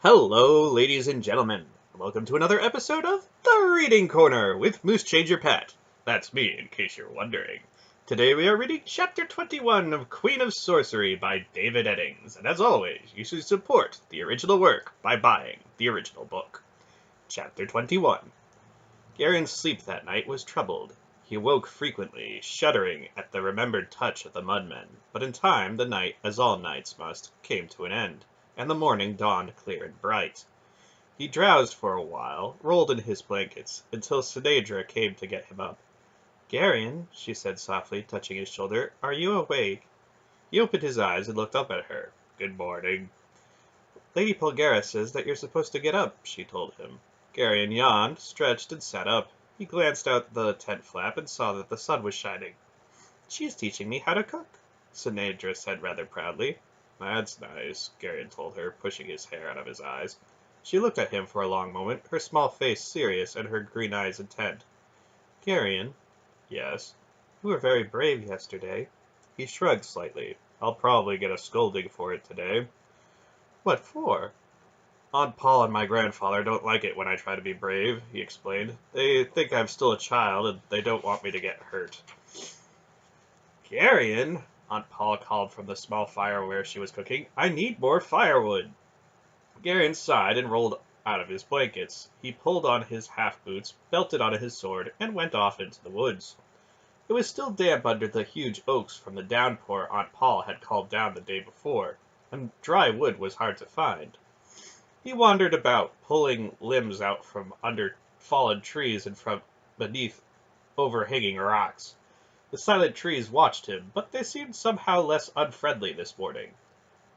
Hello, ladies and gentlemen. Welcome to another episode of The Reading Corner with MooseChangerPat. That's me, in case you're wondering. Today we are reading Chapter 21 of Queen of Sorcery by David Eddings, and as always, you should support the original work by buying the original book. Chapter 21. Garen's sleep that night was troubled. He woke frequently, shuddering at the remembered touch of the mudmen, but in time the night, as all nights must, came to an end, and the morning dawned clear and bright. He drowsed for a while, rolled in his blankets, until Sinadra came to get him up. "Garion," she said softly, touching his shoulder, "are you awake?" He opened his eyes and looked up at her. "Good morning." "Lady Polgara says that you're supposed to get up," she told him. Garion yawned, stretched, and sat up. He glanced out the tent flap and saw that the sun was shining. "She's teaching me how to cook," Sinadra said rather proudly. "That's nice," Garion told her, pushing his hair out of his eyes. She looked at him for a long moment, her small face serious and her green eyes intent. "Garion." "Yes?" "You were very brave yesterday." He shrugged slightly. "I'll probably get a scolding for it today." "What for?" "Aunt Paul and my grandfather don't like it when I try to be brave," he explained. "They think I'm still a child, and they don't want me to get hurt." "Garion," Aunt Paul called from the small fire where she was cooking, "I need more firewood." Garion sighed and rolled out of his blankets. He pulled on his half-boots, belted on his sword, and went off into the woods. It was still damp under the huge oaks from the downpour Aunt Paul had called down the day before, and dry wood was hard to find. He wandered about, pulling limbs out from under fallen trees and from beneath overhanging rocks. The silent trees watched him, but they seemed somehow less unfriendly this morning.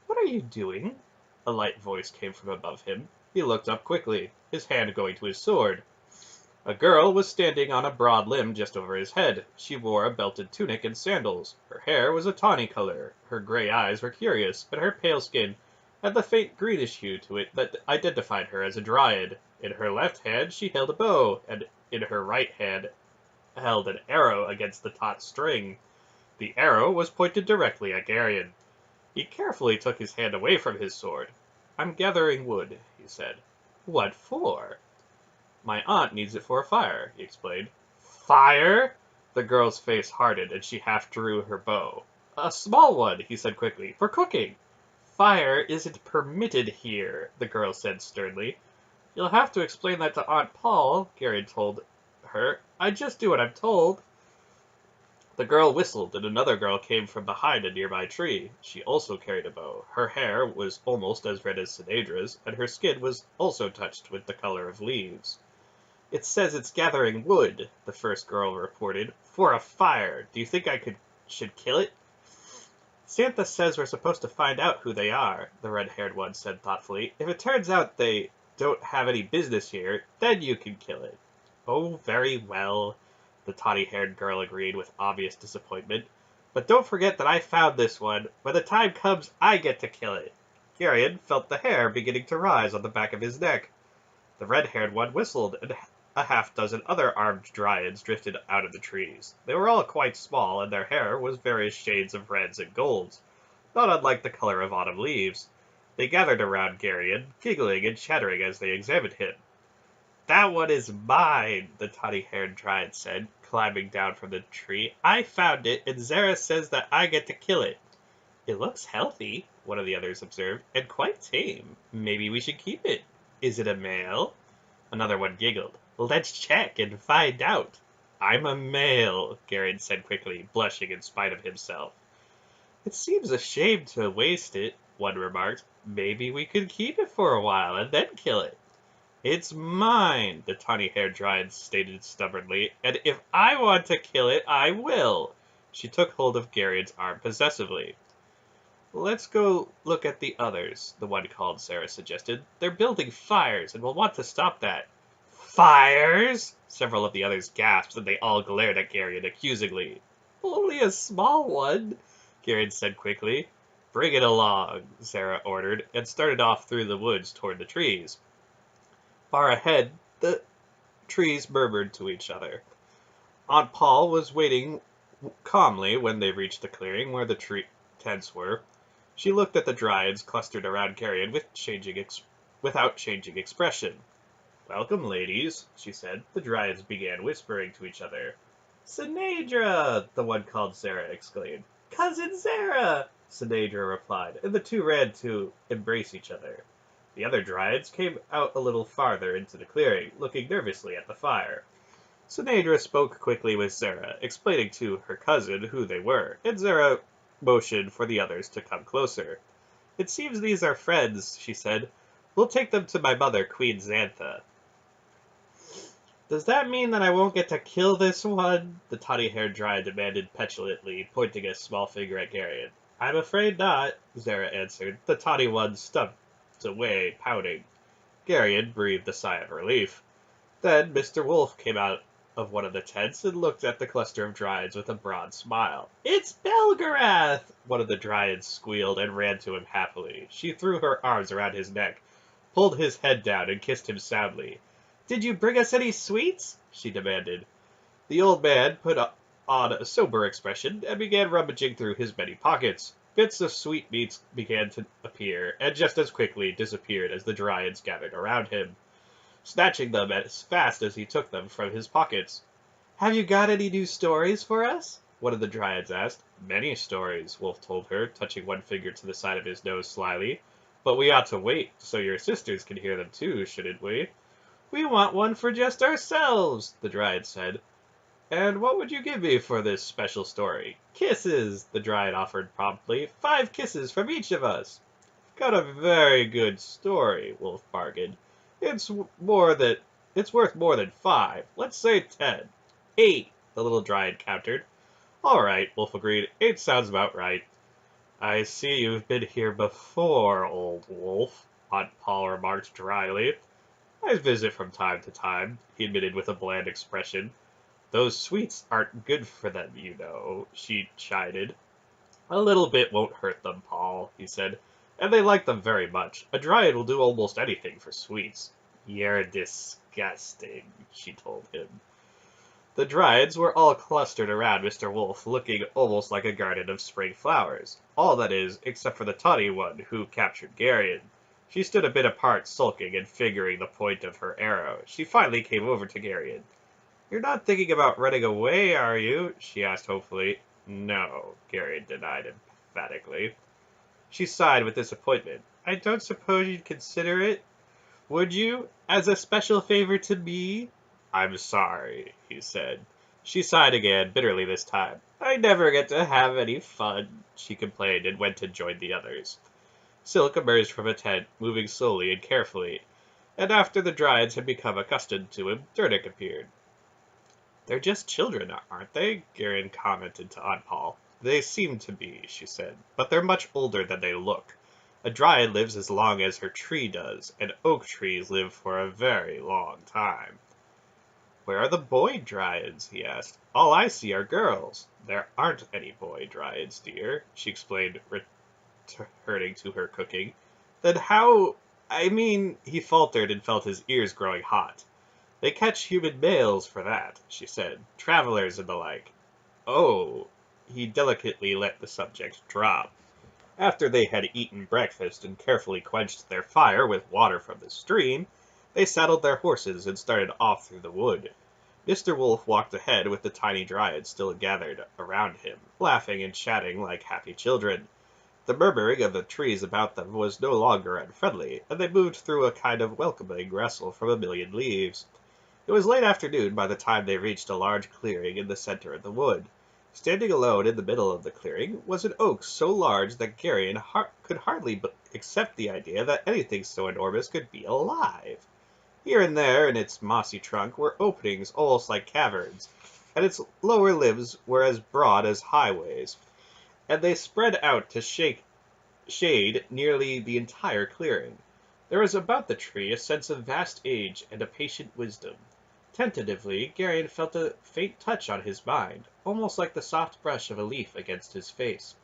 "What are you doing?" A light voice came from above him. He looked up quickly, his hand going to his sword. A girl was standing on a broad limb just over his head. She wore a belted tunic and sandals. Her hair was a tawny color, her gray eyes were curious, and her pale skin had the faint greenish hue to it that identified her as a dryad. In her left hand she held a bow, and in her right hand held an arrow against the taut string. The arrow was pointed directly at Garion. He carefully took his hand away from his sword. "I'm gathering wood," he said. "What for?" "My aunt needs it for a fire," he explained. "Fire?" The girl's face hardened, and she half drew her bow. "A small one," he said quickly, "for cooking." "Fire isn't permitted here," the girl said sternly. "You'll have to explain that to Aunt Paul," Gary told her. "I just do what I'm told." The girl whistled, and another girl came from behind a nearby tree. She also carried a bow. Her hair was almost as red as Sinadra's, and her skin was also touched with the color of leaves. "It says it's gathering wood," the first girl reported, "for a fire. Do you think I should kill it?" "Santha says we're supposed to find out who they are," the red-haired one said thoughtfully. "If it turns out they don't have any business here, then you can kill it." "Oh, very well," the tawny-haired girl agreed with obvious disappointment. "But don't forget that I found this one. When the time comes, I get to kill it." Garion felt the hair beginning to rise on the back of his neck. The red-haired one whistled, and a half-dozen other armed dryads drifted out of the trees. They were all quite small, and their hair was various shades of reds and golds, not unlike the color of autumn leaves. They gathered around Garion, giggling and chattering as they examined him. "That one is mine," the tawny-haired dryad said, climbing down from the tree. "I found it, and Zara says that I get to kill it." "It looks healthy," one of the others observed, "and quite tame. Maybe we should keep it. Is it a male?" Another one giggled. "Let's check and find out." "I'm a male," Garion said quickly, blushing in spite of himself. "It seems a shame to waste it," one remarked. "Maybe we could keep it for a while and then kill it." "It's mine," the tawny-haired dryad stated stubbornly, "and if I want to kill it, I will." She took hold of Garion's arm possessively. "Let's go look at the others," the one called Sarah suggested. "They're building fires, and we'll want to stop that." "Fires?" Several of the others gasped, and they all glared at Garion accusingly. "Only a small one," Garion said quickly. "Bring it along," Sarah ordered, and started off through the woods toward the trees. Far ahead, the trees murmured to each other. Aunt Paul was waiting calmly when they reached the clearing where the tents were. She looked at the dryads clustered around Garion with changing without changing expression. "Welcome, ladies," she said. The dryads began whispering to each other. "Sinadra!" the one called Sarah exclaimed. "Cousin Sarah!" Sinadra replied, and the two ran to embrace each other. The other dryads came out a little farther into the clearing, looking nervously at the fire. Sinadra spoke quickly with Sarah, explaining to her cousin who they were, and Sarah motioned for the others to come closer. "It seems these are friends," she said. "We'll take them to my mother, Queen Santha." "Does that mean that I won't get to kill this one?" the tawny-haired dryad demanded petulantly, pointing a small finger at Garion. "I'm afraid not," Zara answered. The tawny one stumped away, pouting. Garion breathed a sigh of relief. Then Mr. Wolf came out of one of the tents and looked at the cluster of dryads with a broad smile. "It's Belgarath!" One of the dryads squealed and ran to him happily. She threw her arms around his neck, pulled his head down, and kissed him soundly. "Did you bring us any sweets?" she demanded. The old man put on a sober expression and began rummaging through his many pockets. Bits of sweetmeats began to appear, and just as quickly disappeared as the dryads gathered around him, snatching them as fast as he took them from his pockets. "Have you got any new stories for us?" one of the dryads asked. "Many stories," Wolf told her, touching one finger to the side of his nose slyly. "But we ought to wait so your sisters can hear them too, shouldn't we?" "We want one for just ourselves," the dryad said. "And what would you give me for this special story?" "Kisses," the dryad offered promptly. 5 kisses from each of us." "Got a very good story," Wolf bargained. It's worth more than 5. Let's say 10. 8, the little dryad countered. "All right," Wolf agreed. 8 sounds about right." "I see you've been here before, old wolf," Aunt Paul remarked dryly. "I visit from time to time," he admitted with a bland expression. "Those sweets aren't good for them, you know," she chided. "A little bit won't hurt them, Paul," he said. "And they like them very much. A dryad will do almost anything for sweets." "You're disgusting," she told him. The dryads were all clustered around Mr. Wolf, looking almost like a garden of spring flowers. All, that is, except for the tawny one who captured Garion. She stood a bit apart, sulking and fingering the point of her arrow. She finally came over to Garion. "You're not thinking about running away, are you?" she asked hopefully. "No," Garion denied emphatically. She sighed with disappointment. "I don't suppose you'd consider it, would you, as a special favor to me?" "I'm sorry," he said. She sighed again, bitterly this time. "I never get to have any fun," she complained, and went to join the others. Silk emerged from a tent, moving slowly and carefully, and after the dryads had become accustomed to him, Durnick appeared. "They're just children, aren't they?" Garion commented to Aunt Paul. "They seem to be," she said, "but they're much older than they look. A dryad lives as long as her tree does, and oak trees live for a very long time." "Where are the boy dryads?" he asked. "All I see are girls." "There aren't any boy dryads, dear," she explained, returning to her cooking. "Then how... I mean..." He faltered and felt his ears growing hot. "They catch human males for that," she said. "Travelers and the like." "Oh." He delicately let the subject drop. After they had eaten breakfast and carefully quenched their fire with water from the stream, they saddled their horses and started off through the wood. Mr. Wolf walked ahead with the tiny dryads still gathered around him, laughing and chatting like happy children. The murmuring of the trees about them was no longer unfriendly, and they moved through a kind of welcoming rustle from a million leaves. It was late afternoon by the time they reached a large clearing in the center of the wood. Standing alone in the middle of the clearing was an oak so large that Garion could hardly accept the idea that anything so enormous could be alive. Here and there in its mossy trunk were openings almost like caverns, and its lower limbs were as broad as highways, and they spread out to shade nearly the entire clearing. There was about the tree a sense of vast age and a patient wisdom. Tentatively, Garion felt a faint touch on his mind, almost like the soft brush of a leaf against his face.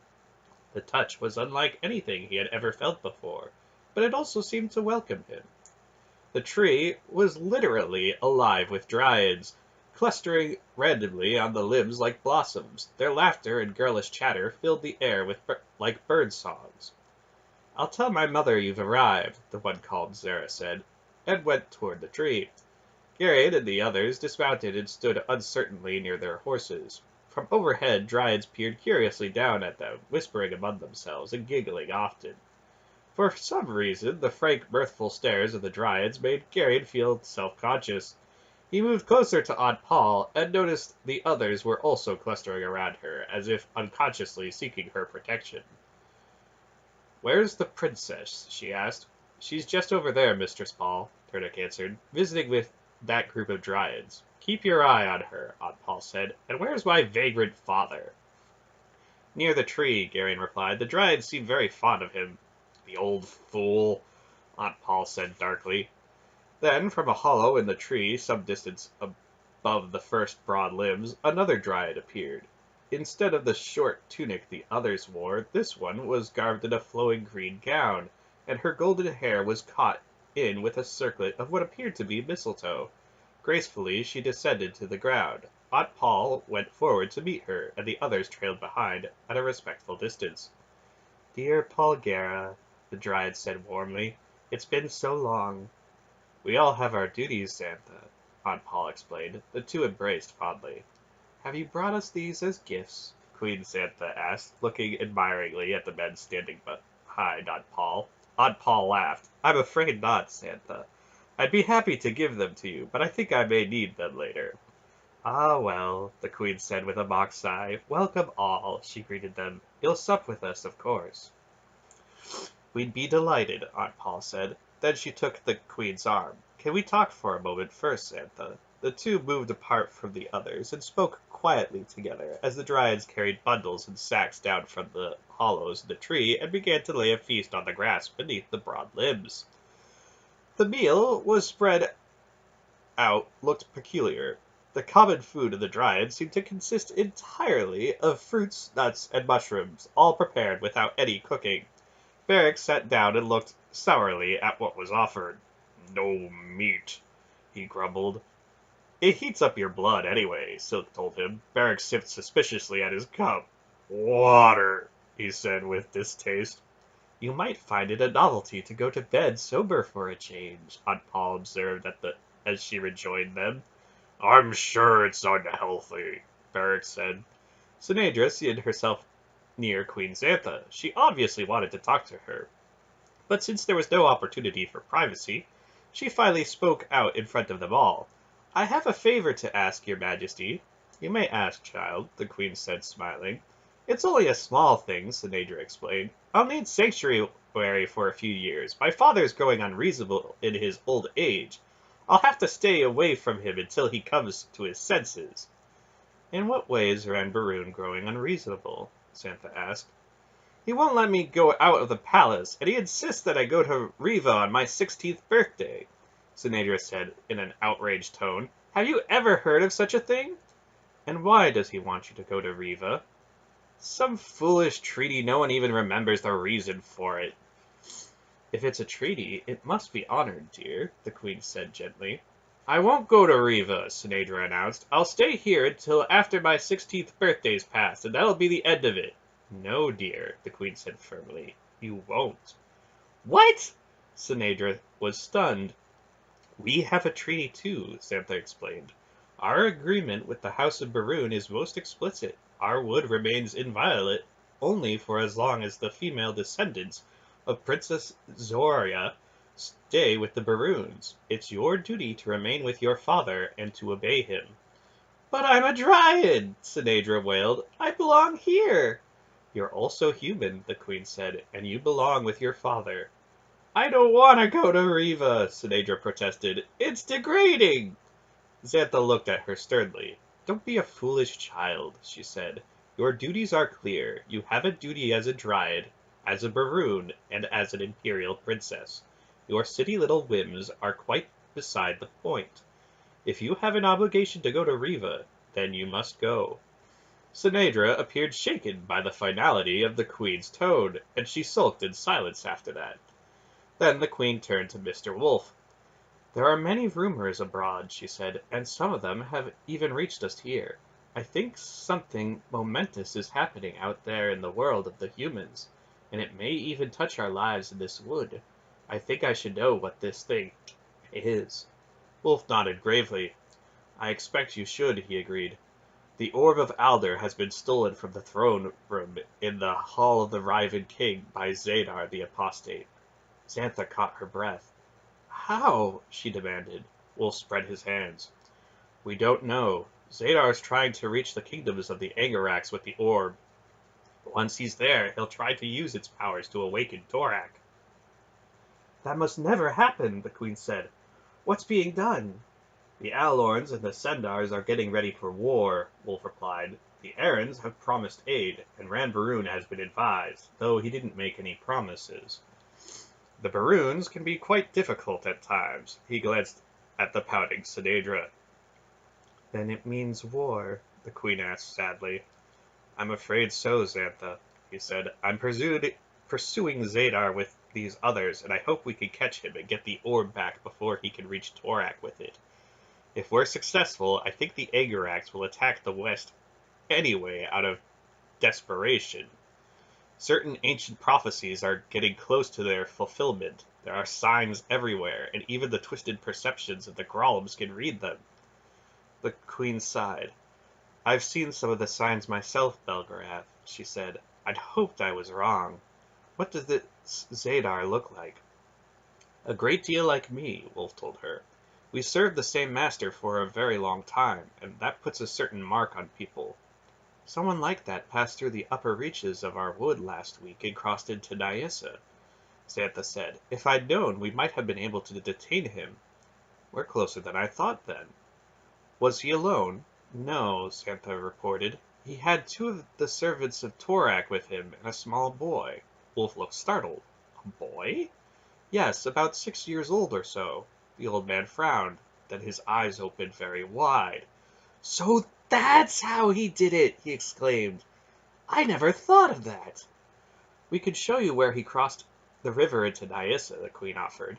The touch was unlike anything he had ever felt before, but it also seemed to welcome him. The tree was literally alive with dryads, clustering randomly on the limbs like blossoms. Their laughter and girlish chatter filled the air with like bird songs. I'll tell my mother you've arrived, the one called Zara said, and went toward the tree. Garrett and the others dismounted and stood uncertainly near their horses. From overhead, dryads peered curiously down at them, whispering among themselves and giggling often. For some reason, the frank, mirthful stares of the dryads made Garrett feel self-conscious. He moved closer to Aunt Paul and noticed the others were also clustering around her, as if unconsciously seeking her protection. "Where's the princess?" she asked. "She's just over there, Mistress Paul," Turnic answered, "visiting with that group of dryads." "Keep your eye on her," Aunt Paul said. "And where's my vagrant father?" "Near the tree," Garion replied. "The dryads seem very fond of him." "The old fool," Aunt Paul said darkly. Then, from a hollow in the tree some distance above the first broad limbs, another dryad appeared. Instead of the short tunic the others wore, this one was garbed in a flowing green gown, and her golden hair was caught in with a circlet of what appeared to be mistletoe. Gracefully she descended to the ground. Aunt Paul went forward to meet her, and the others trailed behind at a respectful distance. "Dear Paulgera," the dryad said warmly, "it's been so long." "We all have our duties, Santha," Aunt Paul explained. The two embraced fondly. "Have you brought us these as gifts?" Queen Santha asked, looking admiringly at the men standing behind Aunt Paul. Aunt Paul laughed. "I'm afraid not, Santha. I'd be happy to give them to you, but I think I may need them later." "Ah, well," the Queen said with a mock sigh. "Welcome all," she greeted them. "You'll sup with us, of course." "We'd be delighted," Aunt Paul said. Then she took the Queen's arm. "Can we talk for a moment first, Santha?" The two moved apart from the others and spoke quietly together as the dryads carried bundles and sacks down from the hollows in the tree and began to lay a feast on the grass beneath the broad limbs. The meal was spread out looked peculiar. The common food of the dryads seemed to consist entirely of fruits, nuts, and mushrooms, all prepared without any cooking. Beric sat down and looked sourly at what was offered. "No meat," he grumbled. "It heats up your blood, anyway," Silk told him. Beric sipped suspiciously at his cup. "Water," he said with distaste. "You might find it a novelty to go to bed sober for a change," Aunt Paul observed as she rejoined them. "I'm sure it's unhealthy," Beric said. Sinedra seated herself near Queen Santha. She obviously wanted to talk to her. But since there was no opportunity for privacy, she finally spoke out in front of them all. "I have a favor to ask, your majesty." "You may ask, child," the queen said, smiling. "It's only a small thing," Sinedra explained. "I'll need sanctuary for a few years. My father's growing unreasonable in his old age. I'll have to stay away from him until he comes to his senses." "In what way is Ranbaroon growing unreasonable?" Santha asked. "He won't let me go out of the palace, and he insists that I go to Riva on my 16th birthday," Sinedra said in an outraged tone. "Have you ever heard of such a thing?" "And why does he want you to go to Riva?" "Some foolish treaty no one even remembers the reason for it." "If it's a treaty, it must be honored, dear," the queen said gently. "I won't go to Riva," Sinedra announced. "I'll stay here until after my 16th birthday's passed, and that'll be the end of it." "No, dear," the queen said firmly. "You won't." "What?" Sinedra was stunned. "We have a treaty too," Santha explained. "Our agreement with the House of Baroon is most explicit. Our wood remains inviolate only for as long as the female descendants of Princess Zoria stay with the Baroons. It's your duty to remain with your father and to obey him." "But I'm a dryad!" Sinedra wailed. "I belong here!" "You're also human," the queen said, "and you belong with your father." "I don't want to go to Riva," Sinedra protested. "It's degrading." Xantha looked at her sternly. "Don't be a foolish child," she said. "Your duties are clear. You have a duty as a dryad, as a Baroon, and as an imperial princess. Your silly little whims are quite beside the point. If you have an obligation to go to Riva, then you must go." Sinedra appeared shaken by the finality of the queen's tone, and she sulked in silence after that. Then the queen turned to Mr. Wolf. "There are many rumors abroad," she said, "and some of them have even reached us here. I think something momentous is happening out there in the world of the humans. and it may even touch our lives in this wood. I think I should know what this thing is. Wolf nodded gravely. I expect you should, he agreed. The Orb of Alder has been stolen from the throne room in the Hall of the Riven King by Zadar the Apostate. Santha caught her breath. How? She demanded. Wolf spread his hands. We don't know. Zadar is trying to reach the kingdoms of the Angarax with the orb. Once he's there, he'll try to use its powers to awaken Torak. That must never happen, the queen said. What's being done? The Alorns and the Sendars are getting ready for war, Wolf replied. The Arryns have promised aid, and Ranbaroon has been advised, though he didn't make any promises. The Baroons can be quite difficult at times. He glanced at the pouting Sinedra. Then it means war, the queen asked sadly. I'm afraid so, Xantha, he said. I'm pursuing Zadar with these others, and I hope we can catch him and get the orb back before he can reach Torak with it. If we're successful, I think the Angarax will attack the west anyway out of desperation. Certain ancient prophecies are getting close to their fulfillment. There are signs everywhere, and even the twisted perceptions of the Grolms can read them. The queen sighed. I've seen some of the signs myself, Belgarath, she said. I'd hoped I was wrong. What does this Zadar look like? A great deal like me, Wolf told her. We served the same master for a very long time, and that puts a certain mark on people. Someone like that passed through the upper reaches of our wood last week and crossed into Nyissa, Santha said. If I'd known, we might have been able to detain him. We're closer than I thought, then. Was he alone? No, Santha reported. He had two of the servants of Torak with him and a small boy. Wolf looked startled. A boy? Yes, about 6 years old or so. The old man frowned. Then his eyes opened very wide. So that's how he did it, he exclaimed. I never thought of that. We could show you where he crossed the river into Nyissa, the queen offered.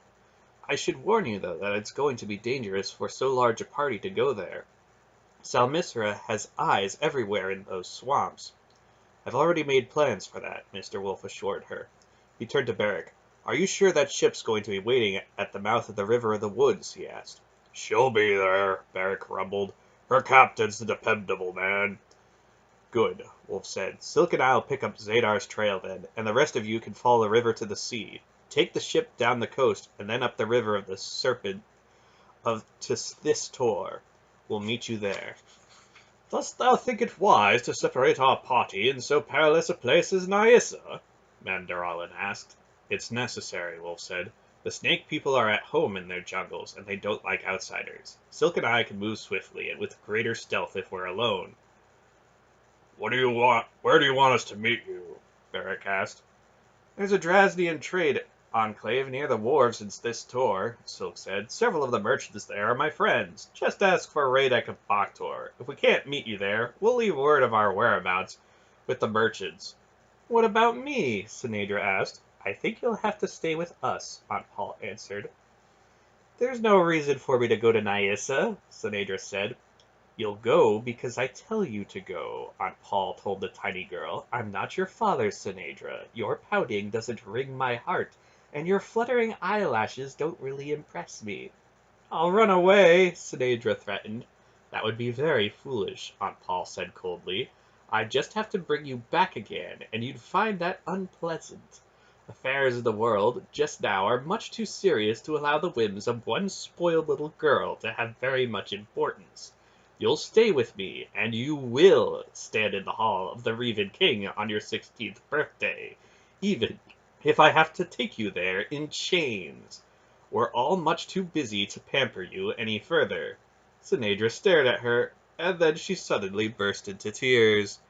I should warn you, though, that it's going to be dangerous for so large a party to go there. Salmisra has eyes everywhere in those swamps. I've already made plans for that, Mr. Wolf assured her. He turned to Beric. Are you sure that ship's going to be waiting at the mouth of the River of the Woods? He asked. She'll be there, Beric rumbled. Her captain's a dependable man. Good, Wolf said. Silk and I'll pick up Zadar's trail then, and the rest of you can follow the river to the sea. Take the ship down the coast, and then up the river of the Serpent to this Tor. We'll meet you there. Dost thou think it wise to separate our party in so perilous a place as Nyissa? Mandaralin asked. It's necessary, Wolf said. The snake people are at home in their jungles, and they don't like outsiders. Silk and I can move swiftly, and with greater stealth if we're alone. What do you want? Where do you want us to meet you? Beric asked. There's a Drasnian trade enclave near the wharves in this Tor, Silk said. Several of the merchants there are my friends. Just ask for Radek of Baktor. If we can't meet you there, we'll leave word of our whereabouts with the merchants. What about me? Sinedra asked. I think you'll have to stay with us, Aunt Paul answered. There's no reason for me to go to Nyissa, Sinedra said. You'll go because I tell you to go, Aunt Paul told the tiny girl. I'm not your father, Sinedra. Your pouting doesn't wring my heart, and your fluttering eyelashes don't really impress me. I'll run away, Sinedra threatened. That would be very foolish, Aunt Paul said coldly. I'd just have to bring you back again, and you'd find that unpleasant. Affairs of the world, just now, are much too serious to allow the whims of one spoiled little girl to have very much importance. You'll stay with me, and you will stand in the hall of the Reven King on your 16th birthday, even if I have to take you there in chains. We're all much too busy to pamper you any further. Sinedra stared at her, and then she suddenly burst into tears.